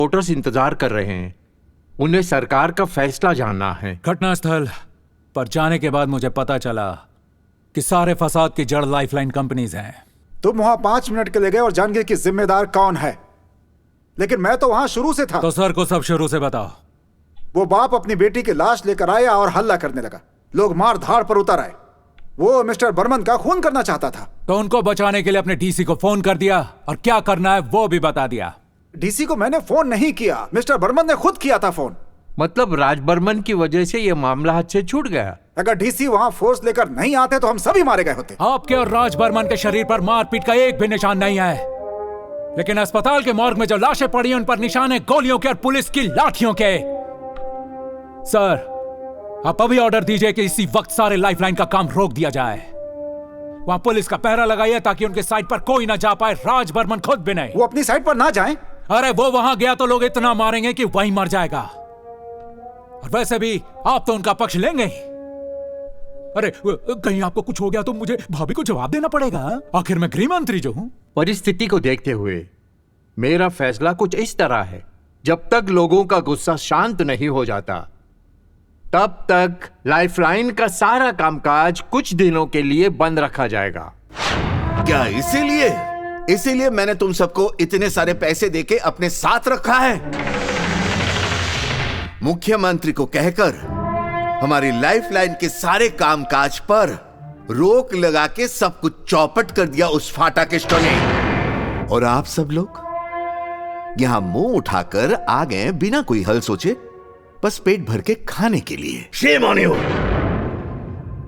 Voters इंतजार कर रहे हैं। उन्हें सरकार का फैसला जानना है। घटनास्थल पर जाने के बाद मुझे पता चला कि सारे फसाद की जड़ लाइफलाइन कंपनीज हैं। तुम वहां 5 मिनट के लिए गए और जान गए कि जिम्मेदार कौन है, लेकिन मैं तो वहां शुरू से था। तो सर को सब शुरू से बताओ। वो बाप अपनी बेटी की लाश लेकर आया और हल्ला करने लगा। लोग मार धाड़ पर उतर आए। वो मिस्टर बर्मन का खून करना चाहता था। तो उनको बचाने के लिए अपने डीसी को फोन कर दिया और क्या करना है वो भी बता दिया। डीसी को मैंने फोन नहीं किया, मिस्टर बर्मन ने खुद किया था फोन। मतलब राज बर्मन की वजह से यह मामला हाथ से छूट गया। अगर डीसी वहां फोर्स लेकर नहीं आते तो हम सभी मारे गए होते। आपके और राज बर्मन के शरीर पर मारपीट का एक भी निशान नहीं है, लेकिन अस्पताल के मॉर्ग में जो लाशें पड़ी हैं उन पर निशान है गोलियों के और पुलिस की लाठियों के। सर, आप अभी ऑर्डर दीजिए कि इसी वक्त सारे लाइफलाइन का काम रोक दिया जाए। वहां पुलिस का पहरा लगाइए ताकि उनके साइट पर कोई ना जा पाए, राज बर्मन खुद भी नहीं। वो अपनी साइट पर ना जाएं। अरे वो वहां गया तो लोग इतना मारेंगे कि वहीं मर जाएगा। और वैसे भी आप तो उनका पक्ष लेंगे ही। अरे कहीं आपको कुछ हो गया तो मुझे भाभी को जवाब देना पड़ेगा। आखिर मैं गृह मंत्री जो हूं। परिस्थिति को देखते हुए मेरा फैसला कुछ इस तरह है, जब तक लोगों का गुस्सा शांत नहीं हो जाता तब तक लाइफलाइन का सारा कामकाज कुछ दिनों के लिए बंद रखा जाएगा। क्या इसीलिए मैंने तुम सबको इतने सारे पैसे देके अपने साथ रखा है? मुख्यमंत्री को कहकर हमारी लाइफलाइन के सारे कामकाज पर रोक लगा के सब कुछ चौपट कर दिया उस फाटाकिस्टों ने। और आप सब लोग यहां मुंह उठाकर आ गए बिना कोई हल सोचे, बस पेट भर के खाने के लिए। Shame on you.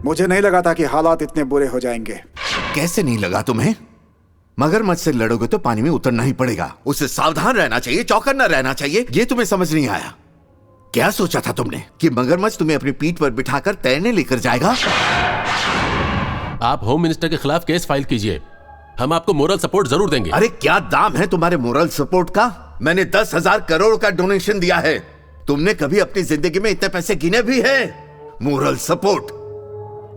मुझे नहीं लगा था कि हालात इतने बुरे हो जाएंगे। कैसे नहीं लगा तुम्हें? मगरमच्छ से लड़ोगे तो पानी में उतरना ही पड़ेगा। उससे सावधान रहना चाहिए, चौकन्ना रहना चाहिए। ये तुम्हें समझ नहीं आया? क्या सोचा था तुमने कि मगरमच्छ तुम्हें अपनी पीठ पर बिठाकर तैरने लेकर जाएगा? आप होम मिनिस्टर के खिलाफ केस फाइल कीजिए, हम आपको मोरल सपोर्ट जरूर देंगे। अरे क्या दाम है तुम्हारे मोरल सपोर्ट का? मैंने 10,000 करोड़ का डोनेशन दिया है। तुमने कभी अपनी जिंदगी में इतने पैसे गिने भी हैं? Moral support?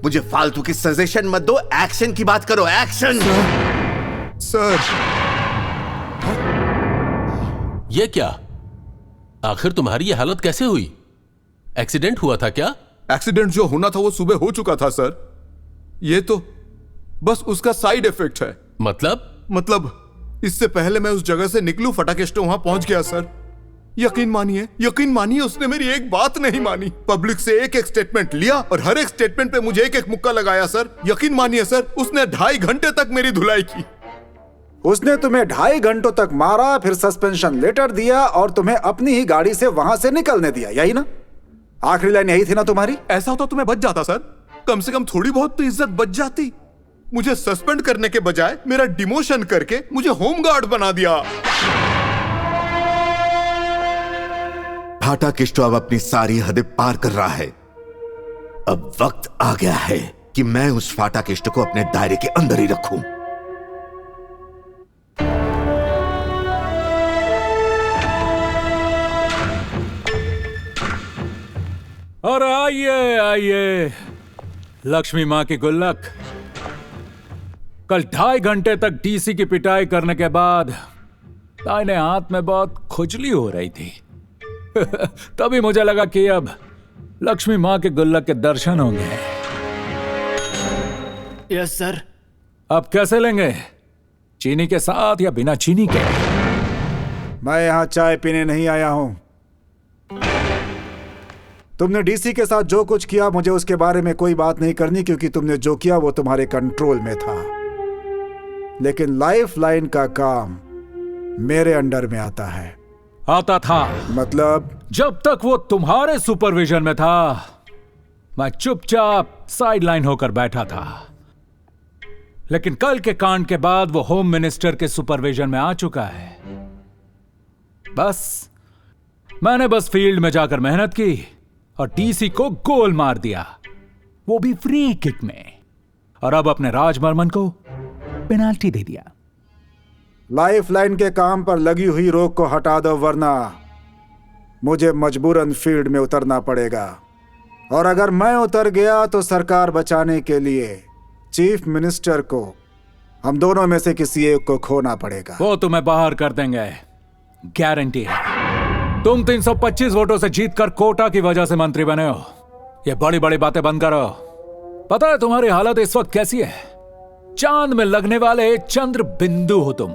मुझे फालतू की सजेशन मत दो, एक्शन की बात करो। एक्शन। सर, ये क्या? आखिर तुम्हारी ये हालत कैसे हुई? एक्सीडेंट हुआ था क्या? एक्सीडेंट जो होना था वो सुबह हो चुका था सर। ये तो बस उसका साइड इफेक्ट है। मतलब इससे पहले मैं उस जगह से निकलूं फटाकेस्टो वहां पहुंच गया सर। यकीन मानिए उसने मेरी एक बात नहीं मानी। पब्लिक से एक स्टेटमेंट लिया और हर एक स्टेटमेंट पे मुझे एक मुक्का लगाया सर। यकीन मानिए सर, उसने 2.5 घंटे तक मेरी धुलाई की। उसने तुम्हें 2.5 घंटों तक मारा, फिर सस्पेंशन लेटर दिया और तुम्हें अपनी ही गाड़ी से वहां से निकलने दिया, यही ना? आखिरी लाइन यही थी ना तुम्हारी? ऐसा होता तो मैं बच जाता सर। कम से कम थोड़ी बहुत तो इज्जत बच जाती। मुझे सस्पेंड करने के बजाय मेरा डिमोशन करके मुझे होमगार्ड बना दिया। फाटाकिस्टो अब अपनी सारी हदें पार कर रहा है। अब वक्त आ गया है कि मैं उस फाटाकिस्टो को अपने दायरे के अंदर ही रखूं। और आइए लक्ष्मी मां की गुल्लक। कल 2.5 घंटे तक डीसी की पिटाई करने के बाद दाहिने हाथ में बहुत खुजली हो रही थी। तभी मुझे लगा कि अब लक्ष्मी मां के गुल्लक के दर्शन होंगे। Yes sir. अब कैसे लेंगे? चीनी के साथ या बिना चीनी के? मैं यहां चाय पीने नहीं आया हूं। तुमने डीसी के साथ जो कुछ किया, मुझे उसके बारे में कोई बात नहीं करनी, क्योंकि तुमने जो किया वो तुम्हारे कंट्रोल में था। लेकिन लाइफलाइन का काम मेरे अंडर में आता है। आता था मतलब? जब तक वो तुम्हारे सुपरविजन में था मैं चुपचाप साइडलाइन होकर बैठा था। लेकिन कल के कांड के बाद वो होम मिनिस्टर के सुपरविजन में आ चुका है। मैंने बस फील्ड में जाकर मेहनत की और डीसी को गोल मार दिया, वो भी फ्री किक में। और अब अपने राज बर्मन को पेनाल्टी दे दिया। लाइफलाइन के काम पर लगी हुई रोक को हटा दो, वरना मुझे मजबूरन फील्ड में उतरना पड़ेगा। और अगर मैं उतर गया तो सरकार बचाने के लिए चीफ मिनिस्टर को हम दोनों में से किसी एक को खोना पड़ेगा। वो तुम्हें बाहर कर देंगे, गारंटी है। तुम 325 वोटों से जीतकर कोटा की वजह से मंत्री बने हो। ये बड़ी बड़ी बातें बंद करो। पता है तुम्हारी हालत इस वक्त कैसी है? चांद में लगने वाले चंद्र बिंदु हो तुम।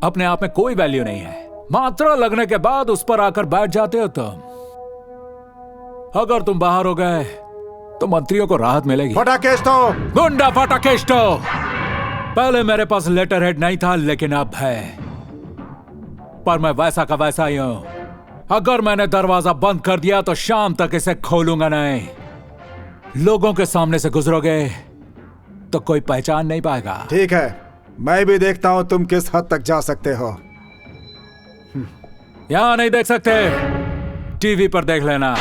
अपने आप में कोई वैल्यू नहीं है। मात्रा लगने के बाद उस पर आकर बैठ जाते हो तुम। अगर तुम बाहर हो गए तो मंत्रियों को राहत मिलेगी। फटाकेस्टो! गुंडा फटाकेस्टो! पहले मेरे पास लेटर हेड नहीं था, लेकिन अब है। पर मैं वैसा का वैसा ही हूं। अगर मैंने दरवाजा बंद कर दिया तो शाम तक इसे खोलूंगा नहीं। लोगों के सामने से गुजरोगे तो कोई पहचान नहीं पाएगा। ठीक है, मैं भी देखता हूं तुम किस हद तक जा सकते हो। यहां नहीं देख सकते, टीवी पर देख लेना।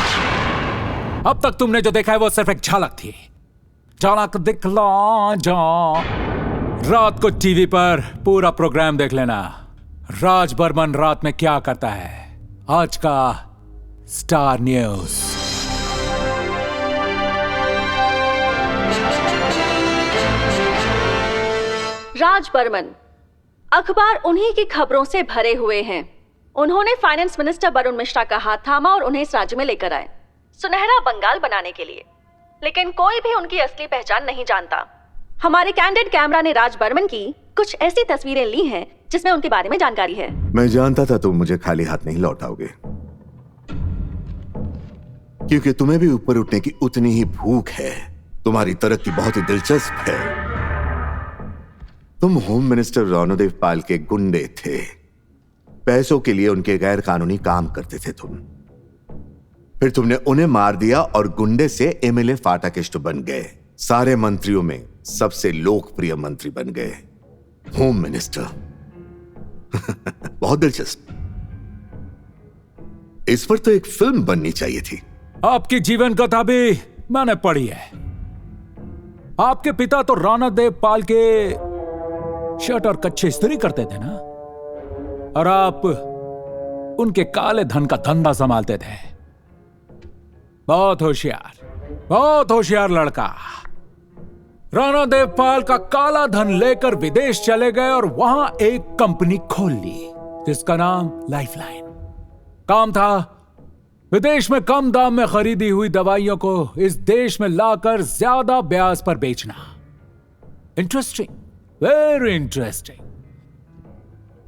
अब तक तुमने जो देखा है वो सिर्फ एक झलक थी। झलक दिखला जा। रात को टीवी पर पूरा प्रोग्राम देख लेना। राज बर्मन रात में क्या करता है, आज का स्टार न्यूज। राज बर्मन अखबार उन्हीं की खबरों से भरे हुए हैं। उन्होंने फाइनेंस मिनिस्टर वरुण मिश्रा का हाथ थामा और उन्हें इस राज्य में लेकर आए, सुनहरा बंगाल बनाने के लिए। लेकिन कोई भी उनकी असली पहचान नहीं जानता। हमारे कैंडिड कैमरा ने राज बर्मन की कुछ ऐसी तस्वीरें ली हैं जिसमें उनके बारे में जानकारी है। मैं जानता था तुम मुझे खाली हाथ नहीं लौटाओगे, क्योंकि तुम्हें भी ऊपर उठने की उतनी ही भूख है। तुम्हारी तरक्की बहुत ही दिलचस्प है। तुम होम मिनिस्टर रानोदेव पाल के गुंडे थे। पैसों के लिए उनके गैर कानूनी काम करते थे तुम। फिर तुमने उन्हें मार दिया और गुंडे से एमएलए फाटाकेस्टो बन गए। सारे मंत्रियों में सबसे लोकप्रिय मंत्री बन गए, होम मिनिस्टर। बहुत दिलचस्प। इस पर तो एक फिल्म बननी चाहिए थी। आपकी जीवन कथा भी मैंने पढ़ी है। आपके पिता तो रानादेव पाल के शर्ट और कच्चे इस्त्री करते थे ना, और आप उनके काले धन का धंधा संभालते थे। बहुत होशियार लड़का। रानादेव पाल का काला धन लेकर विदेश चले गए और वहां एक कंपनी खोल ली जिसका नाम लाइफलाइन। काम था विदेश में कम दाम में खरीदी हुई दवाइयों को इस देश में लाकर ज्यादा ब्याज पर बेचना। Interesting, very interesting.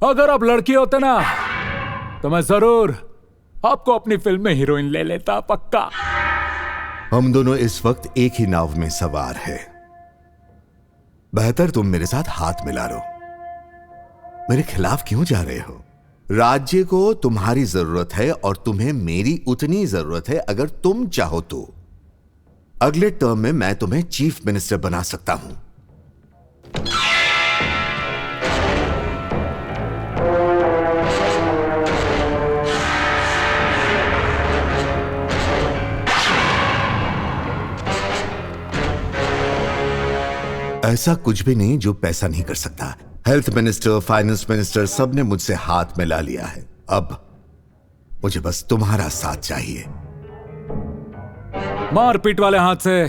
अगर आप लड़की होते ना तो मैं जरूर आपको अपनी फिल्म में हीरोइन ले लेता, पक्का। हम दोनों इस वक्त एक ही नाव में सवार हैं। बेहतर तुम मेरे साथ हाथ मिला लो। मेरे खिलाफ क्यों जा रहे हो? राज्य को तुम्हारी जरूरत है और तुम्हें मेरी उतनी जरूरत है। अगर तुम चाहो तो अगले टर्म में मैं तुम्हें चीफ मिनिस्टर बना सकता हूं। ऐसा कुछ भी नहीं जो पैसा नहीं कर सकता। हेल्थ मिनिस्टर, फाइनेंस मिनिस्टर, सबने मुझसे हाथ मिला लिया है। अब मुझे बस तुम्हारा साथ चाहिए। मारपीट वाले हाथ से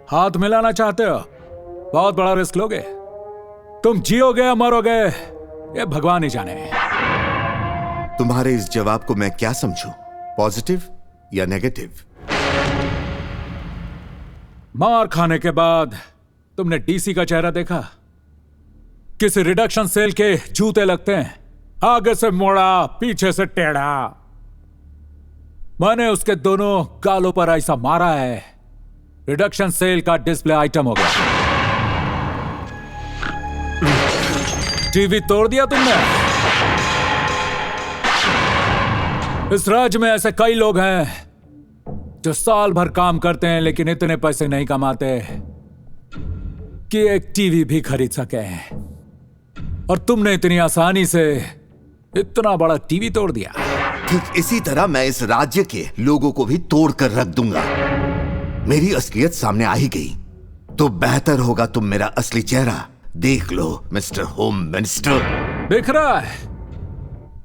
हाथ मिलाना चाहते हो? बहुत बड़ा रिस्क लोगे। तुम जियोगे या मरोगे ये भगवान ही जाने। तुम्हारे इस जवाब को मैं क्या समझूं, पॉजिटिव या नेगेटिव? मार खाने के बाद तुमने डीसी का चेहरा देखा? किसी रिडक्शन सेल के जूते लगते हैं, आगे से मोड़ा, पीछे से टेढ़ा। मैंने उसके दोनों गालों पर ऐसा मारा है, रिडक्शन सेल का डिस्प्ले आइटम हो गया। टीवी तोड़ दिया तुमने। इस राज्य में ऐसे कई लोग हैं जो साल भर काम करते हैं लेकिन इतने पैसे नहीं कमाते कि एक टीवी भी खरीद सके। और तुमने इतनी आसानी से इतना बड़ा टीवी तोड़ दिया। ठीक इसी तरह मैं इस राज्य के लोगों को भी तोड़ कर रख दूंगा। मेरी असलियत सामने आ ही गई तो बेहतर होगा तुम मेरा असली चेहरा देख लो, मिस्टर होम मिनिस्टर। दिख रहा है,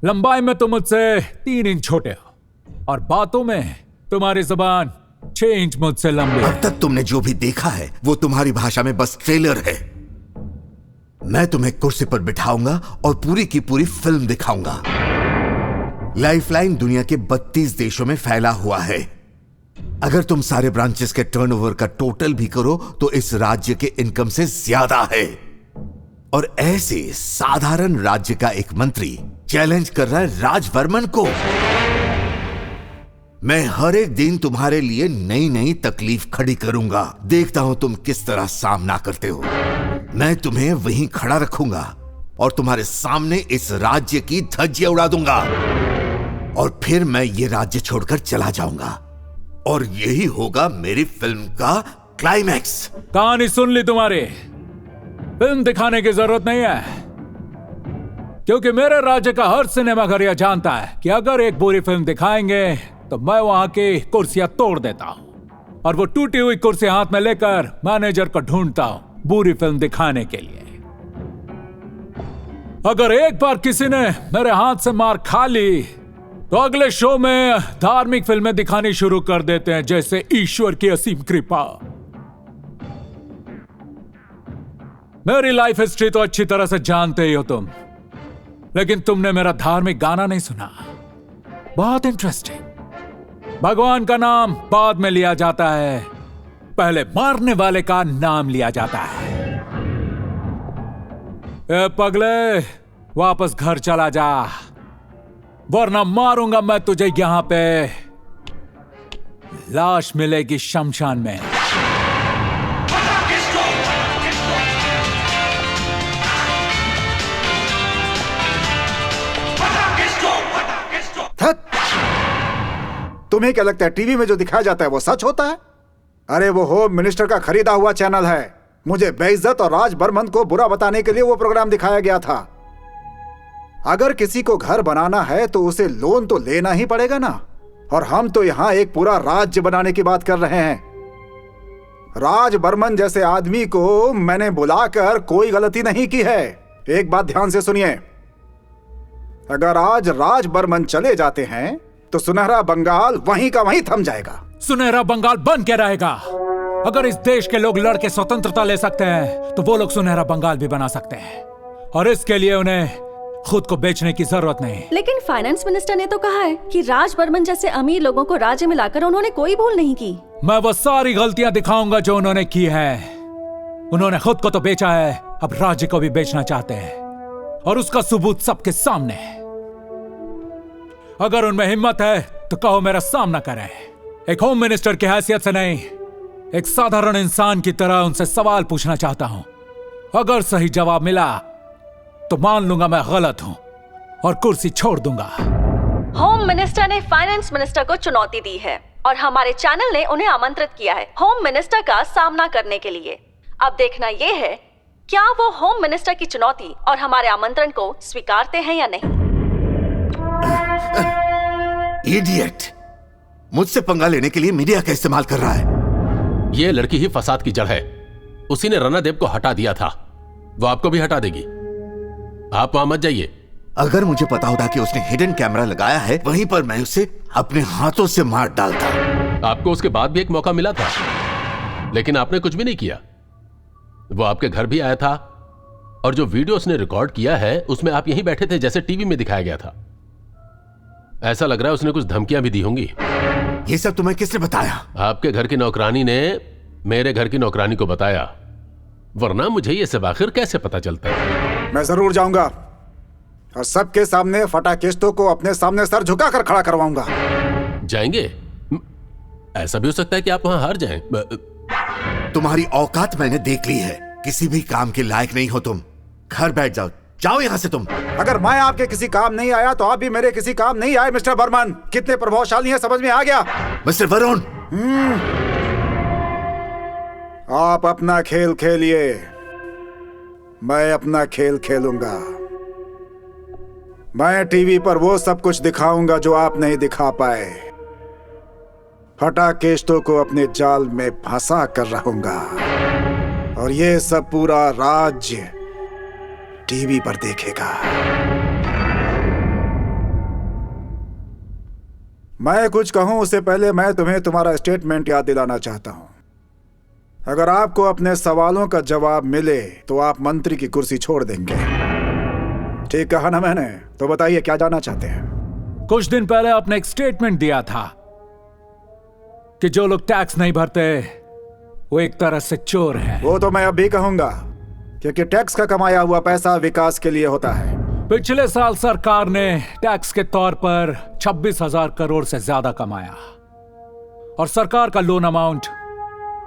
लंबाई में तुम मुझसे 3 इंच छोटे हो और बातों में तुम्हारी जुबान 6 इंच मुझसे लंबी। अब तक तुमने जो भी देखा है वो तुम्हारी भाषा में बस ट्रेलर है। मैं तुम्हें कुर्सी पर बिठाऊंगा और पूरी की पूरी फिल्म दिखाऊंगा। लाइफलाइन दुनिया के 32 देशों में फैला हुआ है। अगर तुम सारे ब्रांचेस के टर्नओवर का टोटल भी करो तो इस राज्य के इनकम से ज्यादा है। और ऐसे साधारण राज्य का एक मंत्री चैलेंज कर रहा है राज बर्मन को। मैं हर एक दिन तुम्हारे लिए नई नई तकलीफ खड़ी करूंगा। देखता हूं तुम किस तरह सामना करते हो। मैं तुम्हें वहीं खड़ा रखूंगा और तुम्हारे सामने इस राज्य की धज्जियां उड़ा दूंगा और फिर मैं ये राज्य छोड़कर चला जाऊंगा और यही होगा मेरी फिल्म का क्लाइमैक्स। कहानी सुन ली तुम्हारी। फिल्म दिखाने की जरूरत नहीं है, क्योंकि मेरे राज्य का हर सिनेमाघर यह जानता है कि अगर एक बुरी फिल्म दिखाएंगे तो मैं वहां की कुर्सियां तोड़ देता हूं और वो टूटी हुई कुर्सी हाथ में लेकर मैनेजर को ढूंढता हूं बुरी फिल्म दिखाने के लिए। अगर एक बार किसी ने मेरे हाथ से मार खा ली तो अगले शो में धार्मिक फिल्में दिखानी शुरू कर देते हैं, जैसे ईश्वर की असीम कृपा। मेरी लाइफ हिस्ट्री तो अच्छी तरह से जानते ही हो तुम, लेकिन तुमने मेरा धार्मिक गाना नहीं सुना। बहुत इंटरेस्टिंग। भगवान का नाम बाद में लिया जाता है, पहले मारने वाले का नाम लिया जाता है। ए पगले, वापस घर चला जा, वरना मारूंगा मैं तुझे यहां पे। लाश मिलेगी शमशान में। तुम्हें क्या लगता है टीवी में जो दिखाया जाता है वो सच होता है? अरे वो होम मिनिस्टर का खरीदा हुआ चैनल है। मुझे बेइज्जत और राज बर्मन को बुरा बताने के लिए वो प्रोग्राम दिखाया गया था। अगर किसी को घर बनाना है तो उसे लोन तो लेना ही पड़ेगा ना। और हम तो यहां एक पूरा राज्य बनाने की बात कर रहे हैं। राज बर्मन जैसे आदमी को मैंने बुलाकर कोई गलती नहीं की है। एक बात ध्यान से सुनिए, अगर आज राज बर्मन चले जाते हैं तो सुनहरा बंगाल वहीं का वहीं थम जाएगा। सुनहरा बंगाल बन के रहेगा। अगर इस देश के लोग लड़ के स्वतंत्रता ले सकते हैं तो वो लोग सुनहरा बंगाल भी बना सकते हैं, और इसके लिए उन्हें खुद को बेचने की जरूरत नहीं। लेकिन फाइनेंस मिनिस्टर ने तो कहा है कि राज बर्मन जैसे अमीर लोगों को राज्य में लाकर उन्होंने कोई भूल नहीं की। मैं वो सारी गलतियां दिखाऊंगा जो उन्होंने की है। उन्होंने खुद को तो बेचा है, अब राज्य को भी बेचना चाहते हैं, और उसका सबूत सबके सामने है। अगर उनमें हिम्मत है तो कहो मेरा सामना करें। एक होम मिनिस्टर की हैसियत से नहीं, एक साधारण इंसान की तरह उनसे सवाल पूछना चाहता हूं। अगर सही जवाब मिला तो मान लूंगा मैं गलत हूं और कुर्सी छोड़ दूंगा। होम मिनिस्टर ने फाइनेंस मिनिस्टर को चुनौती दी है और हमारे चैनल ने उन्हें आमंत्रित किया है होम मिनिस्टर का सामना करने के लिए। अब देखना यह है क्या वो होम मिनिस्टर की चुनौती और हमारे आमंत्रण को स्वीकारते हैं या नहीं। इडियट, मुझसे पंगा लेने के लिए मीडिया का इस्तेमाल कर रहा है। ये लड़की ही फसाद की जड़ है। उसी ने रनादेव को हटा दिया था, वो आपको भी हटा देगी। आप वहां मत जाइए। अगर मुझे पता होता कि उसने हिडन कैमरा लगाया है, वहीं पर मैं उसे अपने हाथों से मार डालता। आपको उसके बाद भी एक मौका मिला था, लेकिन आपने कुछ भी नहीं किया। वो आपके घर भी आया था, और जो वीडियो उसने रिकॉर्ड किया है उसमें आप यहीं बैठे थे जैसे टीवी में दिखाया गया था। ऐसा लग रहा है उसने कुछ धमकियां भी दी होंगी। ये सब तुम्हें किसने बताया? आपके घर की नौकरानी ने मेरे घर की नौकरानी को बताया, वरना मुझे ये सब आखिर कैसे पता चलता है? मैं जरूर जाऊंगा और सबके सामने फटाकेस्टो को अपने सामने सर झुकाकर खड़ा करवाऊंगा। जाएंगे? ऐसा भी हो सकता है कि आप वहां हार जाएं। तुम्हारी औकात मैंने देख ली है, किसी भी काम के लायक नहीं हो तुम। घर बैठ जाओ, जाओ यहां से तुम। अगर मैं आपके किसी काम नहीं आया तो आप भी मेरे किसी काम नहीं आए। मिस्टर बर्मन कितने प्रभावशाली हैं समझ में आ गया। मिस्टर वरुण, आप अपना खेल खेलिए, मैं अपना खेल खेलूंगा। मैं टीवी पर वो सब कुछ दिखाऊंगा जो आप नहीं दिखा पाए। फटाकेस्टो को अपने जाल में फंसा कर रहूंगा और ये सब पूरा राज्य टीवी पर देखेगा। मैं कुछ कहूं उससे पहले मैं तुम्हें तुम्हारा स्टेटमेंट याद दिलाना चाहता हूं। अगर आपको अपने सवालों का जवाब मिले तो आप मंत्री की कुर्सी छोड़ देंगे। ठीक कहा ना मैंने? तो बताइए क्या जानना चाहते हैं? कुछ दिन पहले आपने एक स्टेटमेंट दिया था कि जो लोग टैक्स नहीं भरते वो एक तरह से चोर हैं। वो तो मैं अब भी कहूंगा, क्योंकि टैक्स का कमाया हुआ पैसा विकास के लिए होता है। पिछले साल सरकार ने टैक्स के तौर पर 26,000 करोड़ से ज्यादा कमाया और सरकार का लोन अमाउंट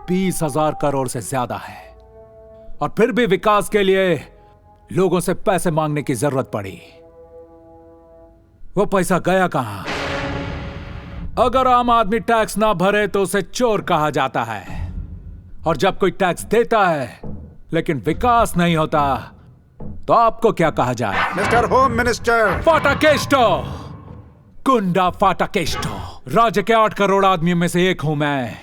20,000 करोड़ से ज्यादा है, और फिर भी विकास के लिए लोगों से पैसे मांगने की जरूरत पड़ी। वो पैसा गया कहां? अगर आम आदमी टैक्स ना भरे तो उसे चोर कहा जाता है, और जब कोई टैक्स देता है लेकिन विकास नहीं होता तो आपको क्या कहा जाए? मिस्टर होम मिनिस्टर, फाटाकेस्टो, गुंडा फाटाकेस्टो। राज्य के 8 करोड़ आदमियों में से एक हूं मैं,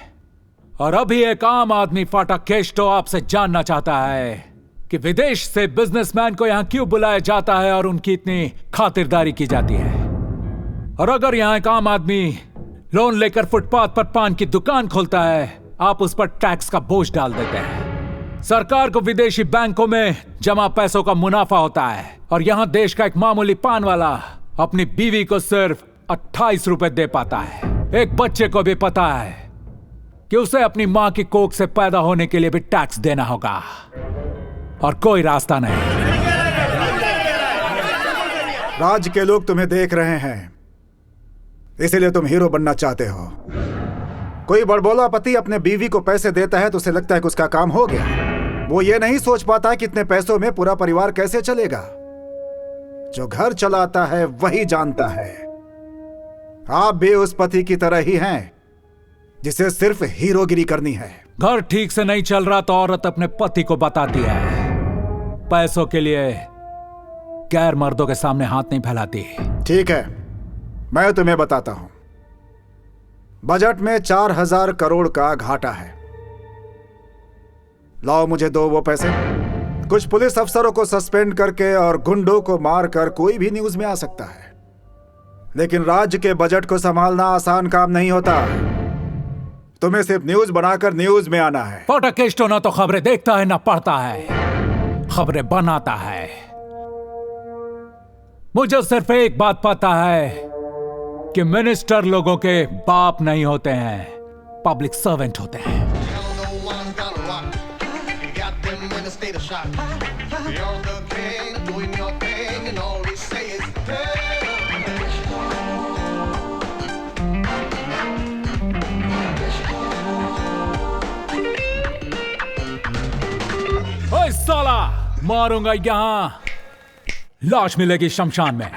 और अभी एक आम आदमी फाटाकेस्टो आपसे जानना चाहता है कि विदेश से बिजनेसमैन को यहां क्यों बुलाया जाता है और उनकी इतनी खातिरदारी की जाती है। और अगर यहां एक आम आदमी लोन लेकर फुटपाथ पर पान की दुकान खोलता है, आप उस पर टैक्स का बोझ डाल देते हैं। सरकार को विदेशी बैंकों में जमा पैसों का मुनाफा होता है, और यहां देश का एक मामूली पान वाला अपनी बीवी को सिर्फ 28 रुपए दे पाता है। एक बच्चे को भी पता है कि उसे अपनी मां की कोख से पैदा होने के लिए भी टैक्स देना होगा, और कोई रास्ता नहीं। राज्य के लोग तुम्हें देख रहे हैं, इसीलिए तुम हीरो बनना चाहते हो। कोई बड़बोला पति अपने बीवी को पैसे देता है तो उसे लगता है कि उसका काम हो गया। वो ये नहीं सोच पाता कि इतने पैसों में पूरा परिवार कैसे चलेगा। जो घर चलाता है वही जानता है। आप भी उस पति की तरह ही हैं जिसे सिर्फ हीरोगिरी करनी है। घर ठीक से नहीं चल रहा तो औरत अपने पति को बताती है। पैसों के लिए गैर मर्दों के सामने हाथ नहीं फैलाती। ठीक है, मैं तुम्हें बताता हूं। बजट में 4,000 करोड़ का घाटा है। लाओ मुझे दो वो पैसे। कुछ पुलिस अफसरों को सस्पेंड करके और गुंडों को मारकर कोई भी न्यूज में आ सकता है, लेकिन राज्य के बजट को संभालना आसान काम नहीं होता। तुम्हें सिर्फ न्यूज बनाकर न्यूज में आना है। फाटाकेस्टो ना तो खबरें देखता है ना पढ़ता है, खबरें बनाता है। मुझे सिर्फ एक बात पता है कि मिनिस्टर लोगों के बाप नहीं होते हैं, पब्लिक सर्वेंट होते हैं। ओए साला, मारूंगा यहां, लाश मिलेगी शमशान में।